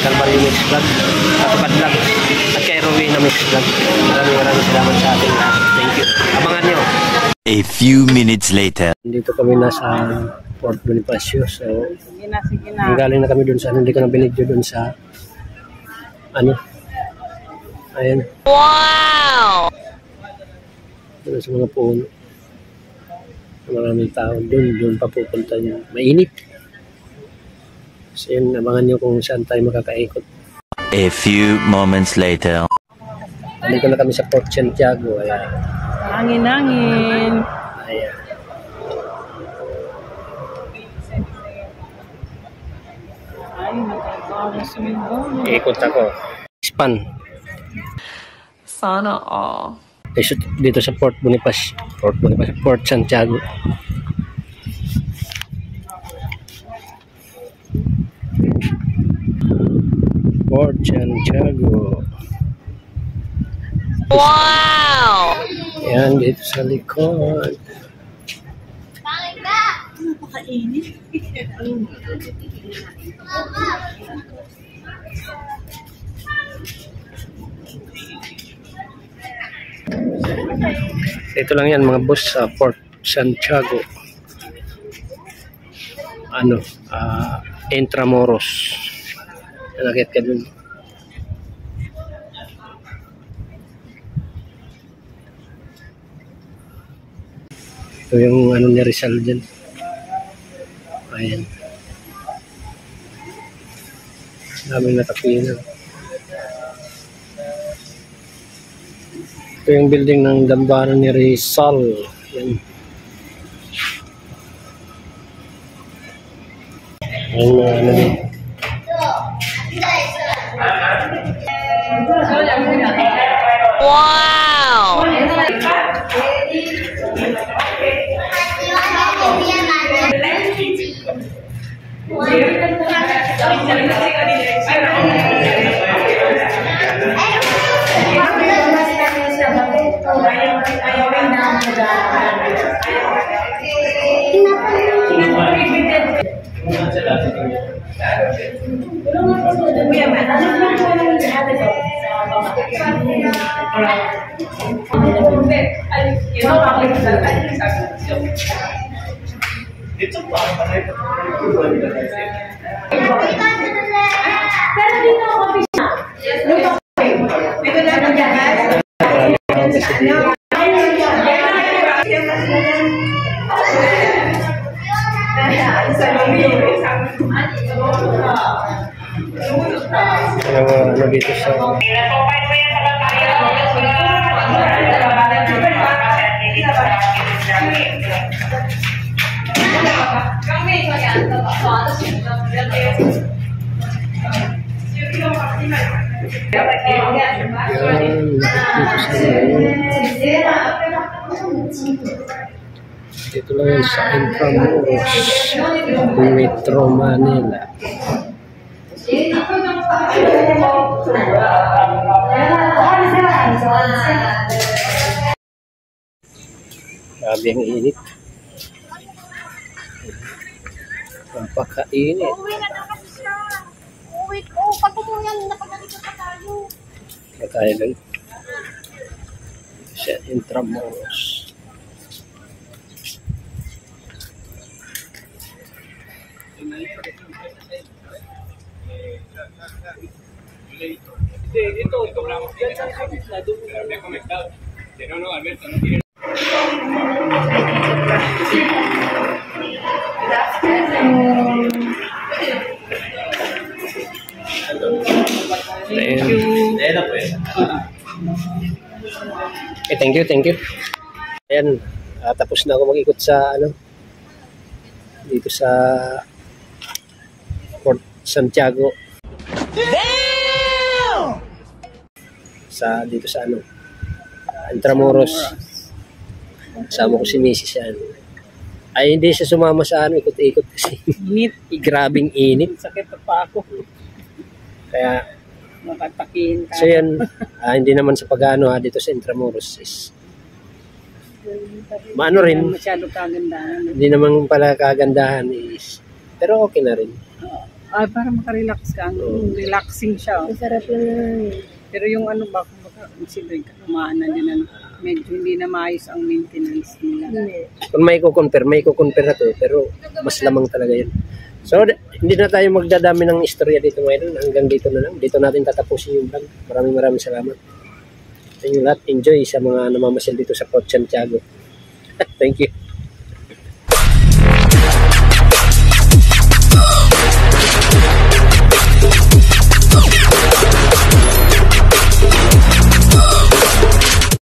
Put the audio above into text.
Calvary Mix Vlog, Katupad Vlog, at kay Rowena Mix Vlog. Maraming salamat sa ating lahat. Thank you. Abangan nyo. A few minutes later. Dito kami nasa Fort Bonifacio. So, galing na kami dun sa, hindi ko na binidyo dun sa, ano, ayan. Wow! Dun sa mga puno. Maraming tao dun papupunta nyo. Mainit. So yun, abangan nyo kung saan tayo makakaikot. A few moments later. Nandito na kami sa Port Santiago. Ayan. Hangin-hangin. Ayan. Ay, nakakawas mo. Ikot ako. Span. Sana all. Dito sa Port Bonifacio. Port Santiago. Port Santiago. Wow! Yan, dito sa likod. Napakainit. Ito lang yan mga boss sa Port Santiago. Ano, Intramuros. Nakit ka dun. Ito yung ano ni Rizal dyan. Ayan. Daming nakapinan. Ito yung building ng Gambaran ni Rizal. Yan. Ang ano dito. Wow! Ano dito sa dito lang yan sa Intramuros, Metro Manila. Grabe ang init. Napakainit. Uuwi na daw kasi siya. Uuwi ko. Pag umuyan, napagalitan pa tayo. Kaya lang. Sa Intramuros. Ito lang. Yan sa service na doon. Pero conectado. Pero no, Alberto, no quiere. Thank you. Okay, thank you. Ayan, tapos na ako mag-ikot sa ano dito sa Port Santiago. Dito sa ano Intramuros. Kasama ko si Mrs. yan. Ay hindi siya sumama sa ano, ikot-ikot kasi Init. grabing init. Sakit pa ako. Kaya Makatakin ka. so yan, hindi naman sa pag-ano dito sa Intramuros is maano rin, Masyado kagandahan. hindi naman pala kagandahan is pero okay na rin. Ay, para makarelax ka. Relaxing siya. Masarap lang naman. Pero yung ano ba, kumbaga, considering kalumaan na din, ano, medyo hindi na maayos ang maintenance nila. Hindi. Kung may i-compare na to, pero mas lamang talaga yan. So, hindi na tayo magdadami ng istorya dito ngayon. Hanggang dito na lang. Dito natin tatapusin yung vlog. Maraming salamat. Sa inyo lahat, enjoy sa mga namamasyal dito sa Port Santiago. Thank you.